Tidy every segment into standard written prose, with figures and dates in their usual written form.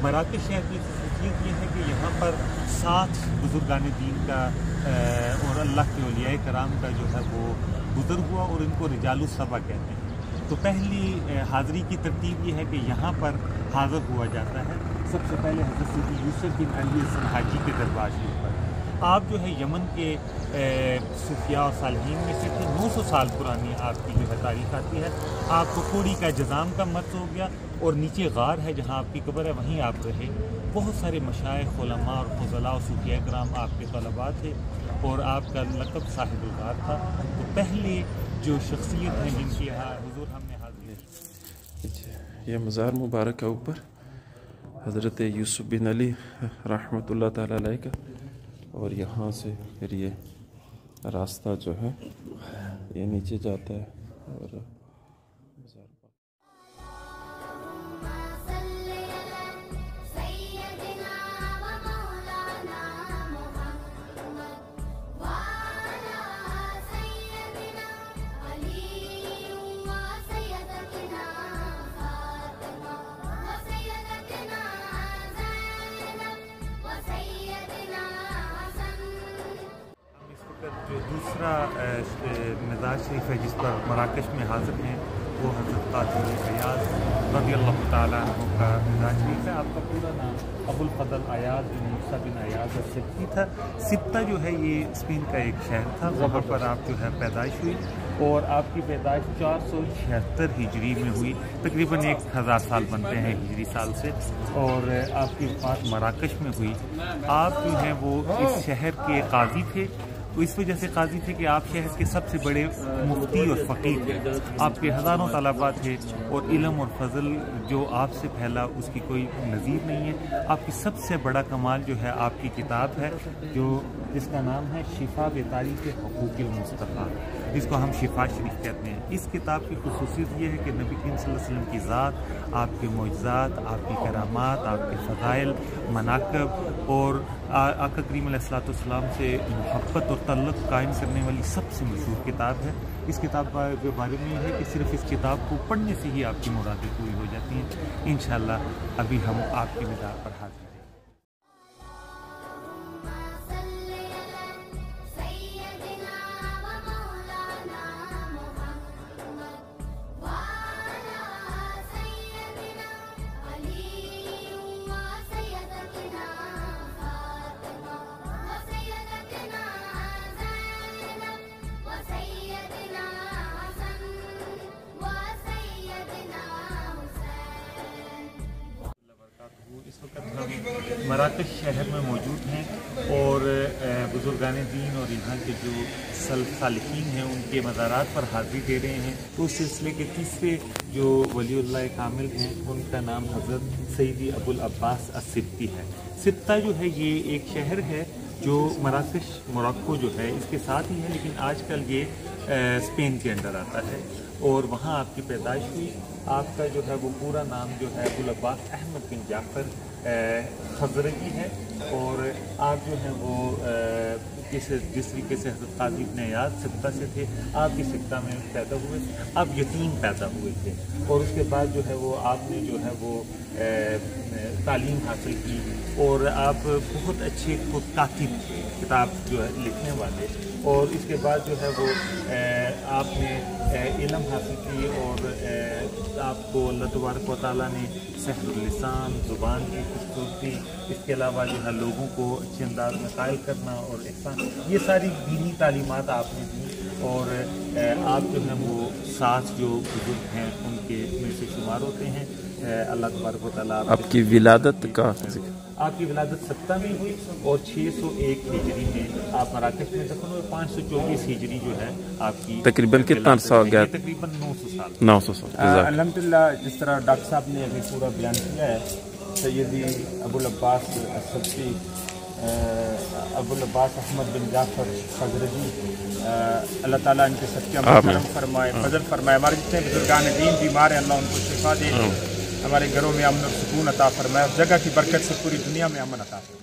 مراکش شہر کی خصوصیت یہ ہے کہ یہاں پر 7 بزرگان دین کا اور اللہ کے اولیاء کرام کا جو ہے وہ گزر ہوا، اور ان کو رجال الصبا کہتے ہیں۔ تو پہلی حاضری کی ترتیب یہ ہے کہ یہاں پر حاضر ہوا جاتا ہے سب سے پہلے حضرت سیدی یوسف بن علی السنہاجی کے دربار شریف پر۔ آپ جو ہے یمن کے صوفیاء اور صالحین میں سے تھے، 900 سال پرانی آپ کی جو ہے تاریخ آتی ہے۔ آپ کو کوڑی کا جزام کا مرض ہو گیا، اور نیچے غار ہے جہاں آپ کی قبر ہے، وہیں آپ رہے۔ بہت سارے مشائخ، علماء اور فضلاء اور صوفیاء کرام آپ کے طلباء تھے، اور آپ کا لقب صاحب الغار تھا۔ تو پہلی جو شخصیت ہے جن کی حضور ہم نے حاضر یہ مزار مبارک ہے اوپر حضرت یوسف بن علی رحمۃ اللہ تعالیٰ علیہ کا، اور یہاں سے پھر یہ راستہ جو ہے یہ نیچے جاتا ہے، اور جو دوسرا مزار شریف ہے جس پر مراکش میں حاضر ہیں وہ حضرت قاسم ایاز رضی اللہ تعالیٰ عنہ کا مزار شریف ہے۔ آپ کا پورا نام ابو الفضل ایاز بن موسیٰ بن ایاز السبتی تھا۔ سبتہ جو ہے یہ اسپین کا ایک شہر تھا، وہاں پر آپ جو ہے پیدائش ہوئی، اور آپ کی پیدائش 476 ہجری میں ہوئی، تقریباً 1000 سال بنتے ہیں ہجری سال سے، اور آپ کی وفات مراکش میں ہوئی۔ آپ جو ہیں وہ اس شہر کے قاضی تھے، تو اس وجہ سے قاضی تھے کہ آپ شہر کے سب سے بڑے مفتی اور فقیہ تھے۔ آپ کے ہزاروں طلباء تھے، اور علم اور فضل جو آپ سے پھیلا اس کی کوئی نظیر نہیں ہے۔ آپ کی سب سے بڑا کمال جو ہے آپ کی کتاب ہے، جس کا نام ہے شفا بتاریخ حقوق المصطفیٰ، جس کو ہم شفا شریف کہتے ہیں۔ اس کتاب کی خصوصیت یہ ہے کہ نبی کریم صلی اللہ علیہ وسلم کی ذات، آپ کے معجزات، آپ کی کرامات، آپ کے فضائل، مناقب، اور آقا کریم علیہ الصلوۃ والسلام سے محبت اور تعلق قائم کرنے والی سب سے مشہور کتاب ہے۔ اس کتاب کے بارے میں یہ ہے کہ صرف اس کتاب کو پڑھنے سے ہی آپ کی مرادیں پوری ہو جاتی ہیں۔ انشاءاللہ ابھی ہم آپ کے مزار پر حاضر ہیں۔ اس وقت ہم مراکش شہر میں موجود ہیں، اور بزرگان دین اور یہاں کے جو صالحین ہیں ان کے مزارات پر حاضری دے رہے ہیں۔ تو اس سلسلے کے تیسرے جو ولی اللہ کامل ہیں ان کا نام حضرت سیدی ابو العباس السبتی ہے۔ سبتہ جو ہے یہ ایک شہر ہے جو مراکش موراکو جو ہے اس کے ساتھ ہی ہے، لیکن آج کل یہ اسپین کے انڈر آتا ہے، اور وہاں آپ کی پیدائش ہوئی۔ آپ کا جو ہے وہ پورا نام جو ہے ابو العباس احمد بن جعفر خزرجی ہے، اور آپ جو ہیں وہ جس طریقے سے حضرت قاضی بن ایاز سبتہ سے تھے، آپ بھی سبتہ میں پیدا ہوئے، آپ یتیم پیدا ہوئے تھے، اور اس کے بعد جو ہے وہ آپ نے جو ہے وہ تعلیم حاصل کی، اور آپ بہت اچھے کاتب تھے، کتاب جو ہے لکھنے والے، اور اس کے بعد جو ہے وہ آپ نے علم حاصل کی، اور آپ کو اللہ تبارک و تعالیٰ نے سحر اللسان، زبان کی خوبصورتی، اس کے علاوہ جو ہے لوگوں کو اچھے انداز میں قائل کرنا اور احسان، یہ ساری دینی تعلیمات آپ نے دی، اور آپ جو ہیں وہ 7 جو بزرگ ہیں ان کے میں سے شمار ہوتے ہیں۔ اللہ تبارک و تعالیٰ آپ کی ولادت کا آپ کی ولادت سبتہ میں ہوئی، اور 601 ہجری میں آپ مراکش میں دفن ہوئے، 524 ہجری جو ہے آپ کی تقریباً کتنا عرصہ ہو گیا؟ تقریباً 900 سال۔ 900 سال۔ الحمدللہ جس طرح ڈاکٹر صاحب نے ابھی پورا بیان کیا ہے، سیدی ابو العباس السبتی ابو العباس احمد بن جعفر خزرجی، اللہ تعالیٰ ان کے صدقہ کرم فرمائے، فضل فرمائے۔ ہمارے جتنے بزرگان دین بیمار ہیں اللہ ان کو شفا دے، ہمارے گھروں میں امن اور سکون عطا فرمائے، اس جگہ کی برکت سے پوری دنیا میں امن عطا فرمائے۔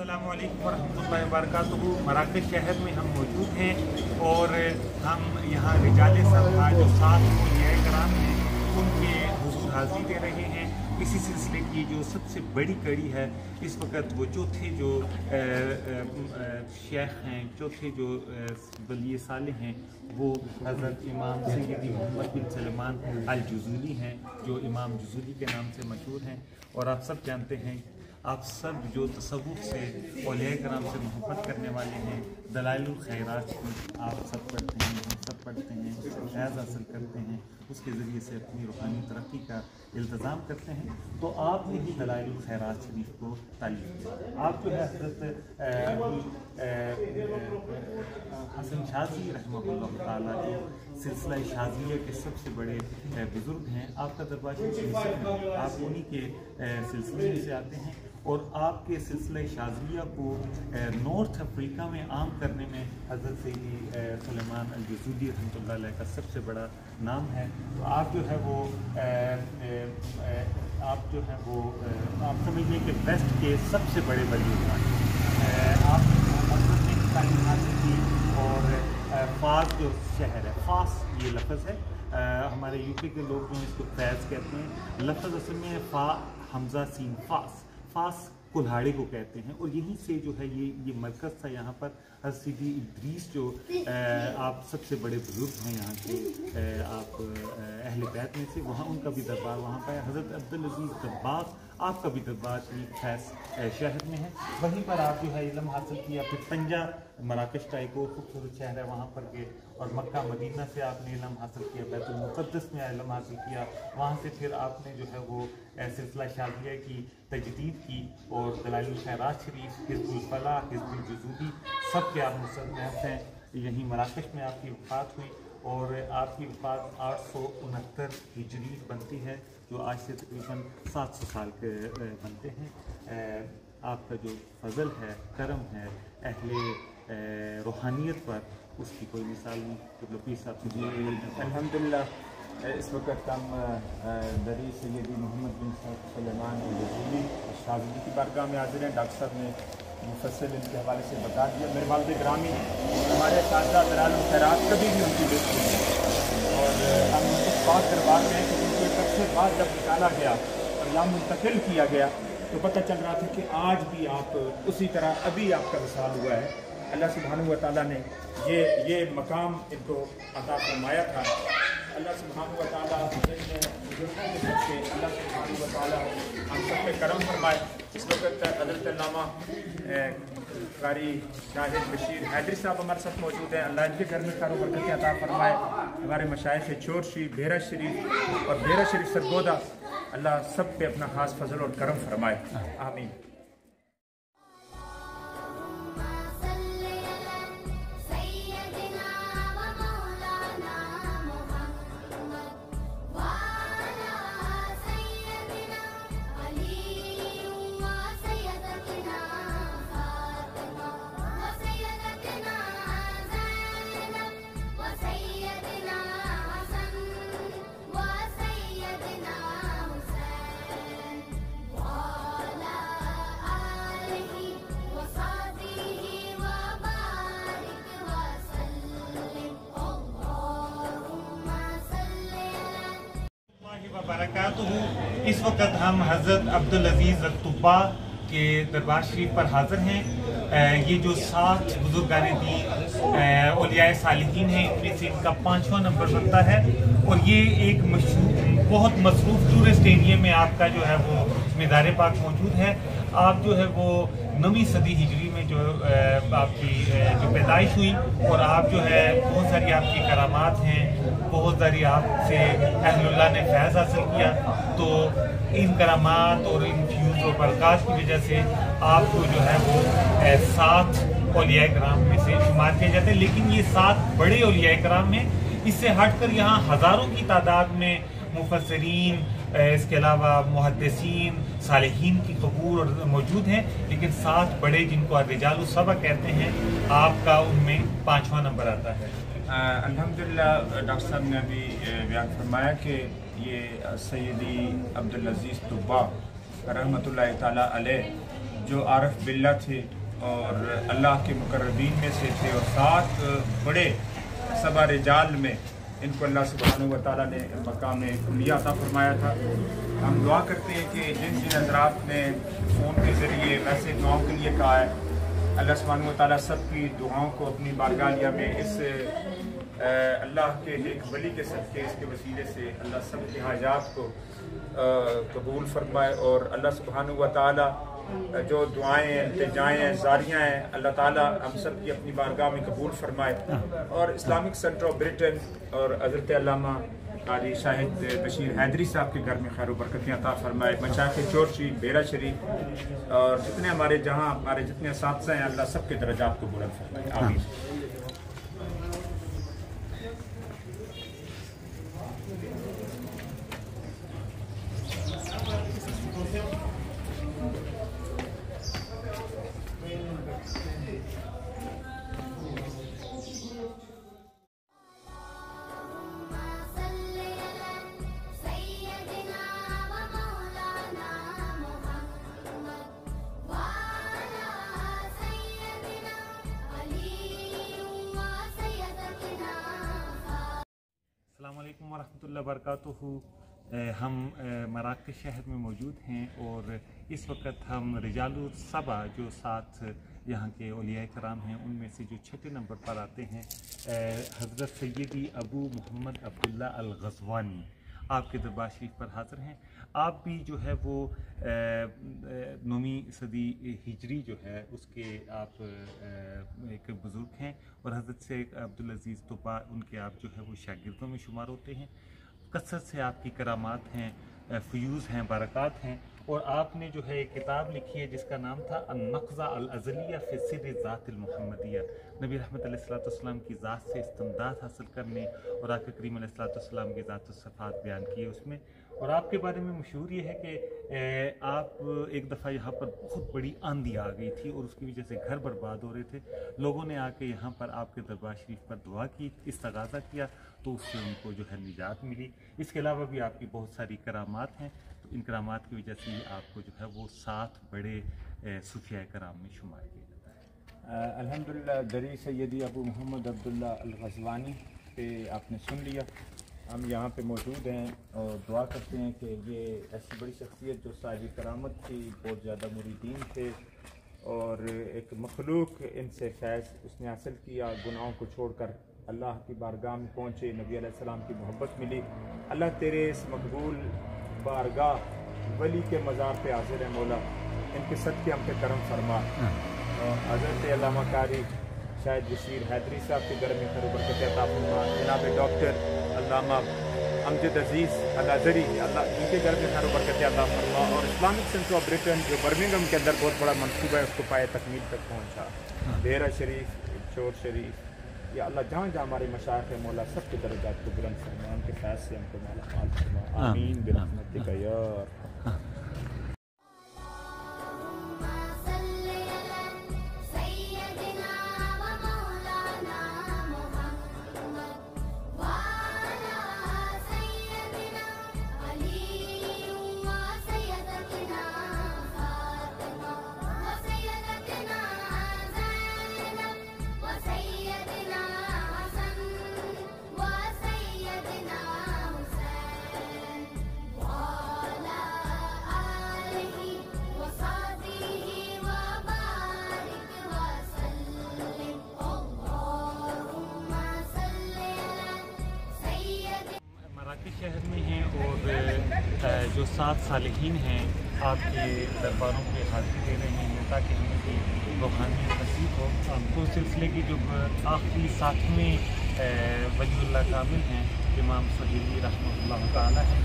अस्सलामु अलैकुम वरहमतुल्लाहि वबरकातुहू। मराकश शहर में हम मौजूद हैं और हम यहाँ रिजाले सभा जो 7 औलियाए कराम हैं उनके हुजूर हाज़िरी दे रहे हैं। इसी सिलसिले की जो सबसे बड़ी कड़ी है, इस वक्त वो चौथे जो शेख हैं, चौथे जो वली सालिह हैं, वो हज़रत इमाम सैयदी मोहम्मद बिन सलमान अल जुज़ूली हैं, जो इमाम जुज़ूली के नाम से मशहूर हैं। और आप सब जानते हैं, आप सब जो तसव्वुफ़ से औलिया कराम से मोहब्बत करने वाले हैं, दलाइलुल खैरात आप सब पढ़ते हैं, हम सब पढ़ते हैं, फैज़ हासिल करते हैं, उसके ज़रिए से अपनी रूहानी तरक्की का इल्तज़ाम करते हैं। तो आपने ही दलाइलुल खैरात शरीफ को तालीम दिया। आप जो है हज़रत हसन शाज़ी रहमतुल्लाह ताला जो सिलसिला शाज़िया के सबसे बड़े बुज़ुर्ग हैं, आपका दरबार शरीफ आप उन्हीं के सिलसिले से आते हैं और आपके सिलसिला शाज़िया को नॉर्थ अफ्रीका में आम करने में हज़रत सैयदी सुलेमान अल जुज़ूली रहमतुल्लाह अलैह का सबसे बड़ा नाम है। तो आप जो है वो आप समझिए कि वेस्ट के सबसे बड़े वली आप तालीम हासिल की। और फास जो शहर है, फास ये लफ्ज़ है, हमारे यूपी के लोग जो इसको फैज़ कहते हैं, लफ्ज़ असल में फ़ा हमज़ा सीन फास, फास कुल्हाड़ी को कहते हैं। और यहीं से जो है ये मरकज़ था यहाँ पर। हज़रत सीदी इद्रीस जो आप सबसे बड़े बुज़ुर्ग हैं यहाँ के, आप अहले बैत में से, वहाँ उनका भी दरबार वहाँ पर है। हज़रत अब्दुल अज़ीज़ दब्बाग़ आपका भी दरबार फैज़ शहर में है, वहीं पर आप जो है इल्म हासिल किया। फिर पंजा मराकश का एक और खूबसूरत शहर है, वहाँ पर गए और मक्का मदीना से आपने इल्म हासिल किया, बैतुल मुक़द्दस में इल्म हासिल किया। वहाँ से फिर आपने जो है वो सिलसिला शाज़िया की तजदीद की और दलाइलुल खैरात शरीफ, हिज़्बुल फलाह, हिज़्बुल जुज़ूली सब के आप मुसन्निफ़ हैं। यहीं मराकश में आपकी वफ़ात हुई और आपकी वफ़ात 869 हिजरी बनती है, जो आज से तकरीबन 700 साल के बनते हैं। आपका जो फजल है, करम है अहले रूहानियत पर, उसकी कोई मिसाल नहीं। तो लपीर साहब से अल्हम्दुलिल्लाह इस वक्त हम दरी सैयदी मोहम्मद बिन सलमान जुज़ूली शाज़िली की बारगाह में हाज़िर हैं। डॉक्टर साहब ने मुफस्सिल इनके हवाले से बता दिया। मेरे वालिद ग्रामी हमारे सादा दलाइलुल खैरात कभी भी उनकी बेटी नहीं, और हम इस बात दरबार में हैं कि उनको एक अरसे बाद जब निकाला गया और यहाँ मुंतकिल किया गया तो पता चल रहा था कि आज भी आप उसी तरह अभी आपका विसाल हुआ है। अल्लाह सुब्हानहू व तआला ने ये मकाम इनको अता फरमाया था। अल्लाह सुब्हानहू व तआला बुजुर्गों के सबसे अल्लाह सुब्हानहू व तआला हम सब पे करम फरमाए। इस वक्त हज़रत अल्लामा कारी शाहिद बशीर हैदरी साहब हमारे साथ मौजूद हैं। अल्लाह इनके घर में खैर बरकतें अता फरमाए। हमारे मशाइख़ चोर शरीफ, भेरा शरीफ और भेरा शरीफ सरगोदा, अल्लाह सब पे अपना खास फजल और करम फरमाए। आमीन। इस वक्त हम हज़रत अब्दुल अज़ीज़ अल-तुब्बा के दरबार शरीफ पर हाज़िर हैं। ये जो 7 बुजुर्गाने दीन औलियाए सालिहीन हैं, इनमें से इनका 5वां नंबर बनता है। और ये एक बहुत मसरूफ़ टूरिस्ट एरिया में आपका जो है वो मीज़ार पाक मौजूद है। आप जो है वो 9वीं सदी हिजरी में जो आपकी जो पैदाइश हुई, और आप जो है बहुत सारी आपकी करामात हैं, बहुत सारी आपसे अहलुल्लाह ने फैज़ हासिल किया। तो इन करामात और इन फ्यूज़ और बरक़ात की वजह से आपको जो है वो 7 औलियाए कराम में से शुमार किया जाता है। लेकिन ये 7 बड़े औलियाए कराम में, इससे हटकर यहाँ हज़ारों की तादाद में मुफस्सिरीन, इसके अलावा मुहद्दिसीन, सालिहीन की कबूर और मौजूद हैं। लेकिन 7 बड़े जिनको रिजालुस सबा कहते हैं, आपका उनमें 5वां नंबर आता है। अल्हम्दुलिल्लाह डॉक्टर साहब ने अभी बयान फरमाया कि ये सैयदी अब्दुल अज़ीज़ तुब्बा रहमतुल्लाह ताला अलैह जो आरफ बिल्ला थे और अल्लाह के मुकर्रबीन में से थे, और 7 बड़े सबा रिजाल में इनको अल्लाह सुब्हानहू व तआला ने मकाम कुलिया अता फरमाया था। हम दुआ करते हैं कि जिन जिन हज़रात ने फ़ोन के ज़रिए वैसे दुआओं के लिए कहा है, अल्लाह सुब्हानहू व तआला सब की दुआओं को अपनी बारगाह में इस अल्लाह के एक वली के सदक़े, इसके वसीले से अल्लाह सब के हाजात को कबूल फरमाए। और अल्लाह सुब्हानहू व तआला जो दुआएँ इल्तिजाएँ जारियाँ हैं, अल्लाह ताला हम सब की अपनी बारगाह में कबूल फरमाए। और इस्लामिक सेंटर ऑफ ब्रिटेन और हज़रत अल्लामा कारी शाहिद बशीर हैदरी साहब के घर में खैर बरकतें अता फरमाए। मशाइख़ चोर शरीफ, बेरा शरीफ और जितने हमारे जहाँ हमारे जितने साथी हैं, अल्लाह सब के दर्जात को बुलंद फरमाए, आमीन। अस्सलामु अलैकुम वरहमतुल्लाहि वबरकातुहू। हम मराकश शहर में मौजूद हैं और इस वक्त हम रिजालुस सबा जो 7 यहाँ के औलिया कराम हैं उनमें से जो 6 नंबर पर आते हैं, हज़रत सैयदी अबू मोहम्मद अब्दुल्ला अल ग़ज़वानी आपके दरबार शरीफ पर हाज़िर हैं। आप भी जो है वो 9वीं सदी हिजरी जो है उसके आप एक बुज़ुर्ग हैं और हज़रत से अब्दुल अज़ीज़ तोपा उनके आप जो है वो शागिर्दों में शुमार होते हैं। कसरत से आपकी करामात हैं, फ़यूज़ हैं, बरक़ात हैं। और आपने जो है एक किताब लिखी है जिसका नाम था अन-नक़्ज़ा अल-अज़लिया फ़ी सिर्र ज़ातिल मुहम्मदिया, नबी रहमत अलैहिस्सलाम की ज़ात से इस्तिमदाद हासिल करने और आक़ा करीम अलैहिस्सलाम की ज़ात व सिफ़ात बयान किए उसमें। और आपके बारे में मशहूर ये है कि आप एक दफ़ा यहाँ पर बहुत बड़ी आंधी आ गई थी और उसकी वजह से घर बर्बाद हो रहे थे। लोगों ने आके यहाँ पर आपके दरबार शरीफ पर दुआ की, इस्तग़ाज़ा किया, तो उससे उनको जो है निजात मिली। इसके अलावा भी आपकी बहुत सारी करामात हैं, तो इन करामात की वजह से आपको जो है वो 7 बड़े सूफिया कराम में शुमार किया जाता है। अल्हम्दुलिल्लाह, दरी सैयदी अबू मोहम्मद अब्दुल्ला अल ग़ज़वानी पे आपने सुन लिया। हम यहाँ पे मौजूद हैं और दुआ करते हैं कि ये ऐसी बड़ी शख्सियत जो साहिब करामत थी, बहुत ज़्यादा मुरीदीन थे और एक मखलूक इनसे फैज़ उसने हासिल किया, गुनाहों को छोड़कर अल्लाह की बारगाह में पहुँचे, नबी अलैहिस्सलाम की मोहब्बत मिली। अल्लाह तेरे इस मकबूल बारगाह वली के मज़ार पे हाजिर है मौला, इनके सदक़े हम पे करम फरमा। हज़रत अल्लामा कारी शाहिद बशीर हैदरी साहब के घर में खैर बरकत अता फरमा। जनाब डॉक्टर अल्लामा अमजद अजीज़ अल-अज़हरी, अल्लाह इनके घर में खैर बरकत अता फरमा। और इस्लामिक सेंटर ऑफ ब्रिटेन जो बर्मिंघम के अंदर बहुत बड़ा मनसूबा है उसको पाए तकमील तक पहुँचा। बेरा शरीफ, चोर शरीफ, या अल्लाह जहाँ जहाँ हमारे मशाइख़ है मौला सब के दर्जात को बुलंद फरमा, उनके फैज़ से हमको माला माल फरमा, आमीन बिरहमतिका या अरहम। शहर में हैं और जो 7 सालिहीन हैं आपके दरबारों पे हाज़िरी दे रहे हैं ताकि उनकी रूहानी नसीब हो। तो सिलसिले की जो आखिरी 7वें वलीउल्लाह कामिल हैं इमाम सहीली रहमतुल्लाह ताला है,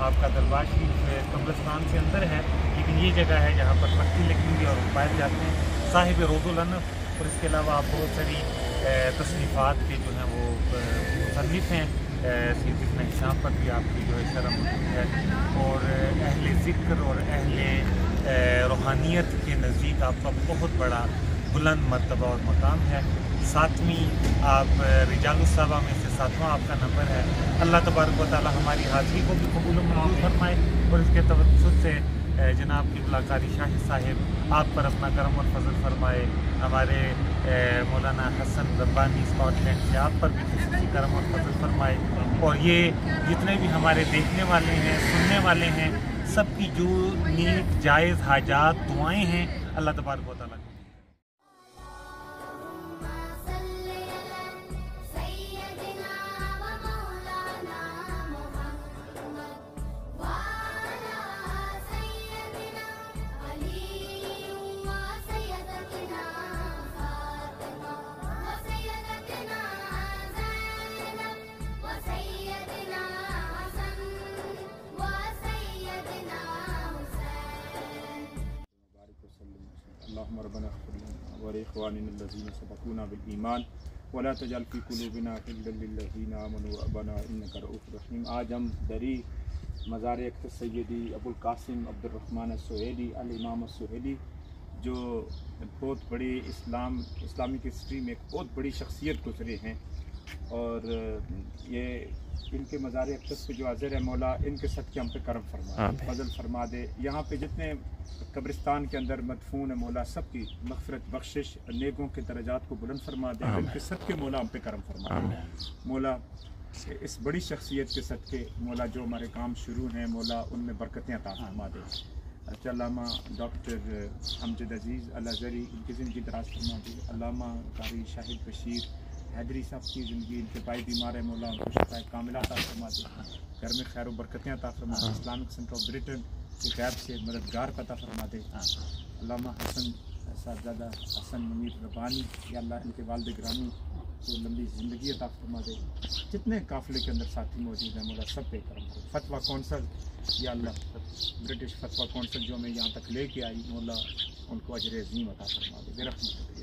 आपका दरबार शरीफ कब्रिस्तान से अंदर है, लेकिन ये जगह है जहाँ पर पट्टी लगी हुई है और पाए जाते हैं साहिब रोज़ुल अनफ़। और इसके अलावा आप बहुत सारी तसनीफ़ात के जो हैं वो मुसन्निफ़ हैं। सीधे हिसाब पर भी आपकी जो है शर्म है और अहले ज़िक्र और अहले रूहानियत के नज़दीक आपका बहुत बड़ा बुलंद मर्तबा और मकाम है। 7वीं आप रिजालुस सबा में से 7वां आपका नंबर है। अल्लाह तबारक व तआला हमारी हाज़िरी को भी कबूल मंजूर फरमाए और इसके तवज्जुह से जनाब क़िबला कारी शाहिद साहिब आप पर अपना करम और फजल फरमाए। हमारे मौलाना हसन रब्बानी स्कॉटलैंड से आप पर भी खसूसी करम और फजल फरमाए। और ये जितने भी हमारे देखने वाले हैं, सुनने वाले हैं, सबकी जो नीक जायज़ हाजात दुआएं हैं अल्लाह तबारक व तआला अल्लाहुम्मा रब्बना इग़फिर लना व लिइख़्वानिना अल्लज़ीना सबक़ूना बिल ईमान व ला तजअल फ़ी क़ुलूबिना ग़िल्लन लिल्लज़ीना आमनू रब्बना इन्नका रऊफ़ुर रहीम। आज हम दरी मज़ार अक़्स सैयदी अबुल कासिम अब्दुर्रहमान अस्सुहैली अल इमाम अस्सुहैली, जो बहुत बड़ी इस्लामिक हिस्ट्री में एक बहुत बड़ी शख्सियत गुजरे हैं। और ये इनके मज़ार अक़्स पे जो हाज़िर है मौला इनके सदक़े हम पे करम फरमा दे, फजल फरमा दे। यहाँ पे जितने कब्रिस्तान के अंदर मदफून है मौला सबकी मग़फ़िरत बख्शिश नेकों के दर्जात को बुलंद फरमा दे। इनके सदक़े मौला हम पे करम फरमा दे। मौला इस बड़ी शख्सियत के सदक़े मौला जो हमारे काम शुरू हैं मौला उनमें बरकतें अता फरमा दे। अल्लामा डॉक्टर अमजद अज़ीज़ अल अज़हरी इनकी ज़िंदगी दराज़ फरमा दे। अल्लामा कारी शाहिद बशीर हैदरी साहब की ज़िंदगी, इनके भाई बीमार है मौला उनको शिफ़ाए कामिला अता फरमा दे। घर में खैर बरकतें अता फरमा दे। इस्लामिक सेंटर ऑफ ब्रिटेन के गैर से मददगार अता फरमा दे। अल्लामा हसन साहबजादा हसन मुनीर रब्बानी या अल्लाह इनके वालिद गिरामी को लंबी ज़िंदगी अता फरमा दे। जितने काफ़िले के अंदर साथी मौजूद हैं मौला सब पे करम करो। फतवा कौंसल या अल्लाह ब्रिटिश फतवा कौंसल जो हमें यहाँ तक लेके आई मौला उनको अजर अज़ीम अता फरमा दे।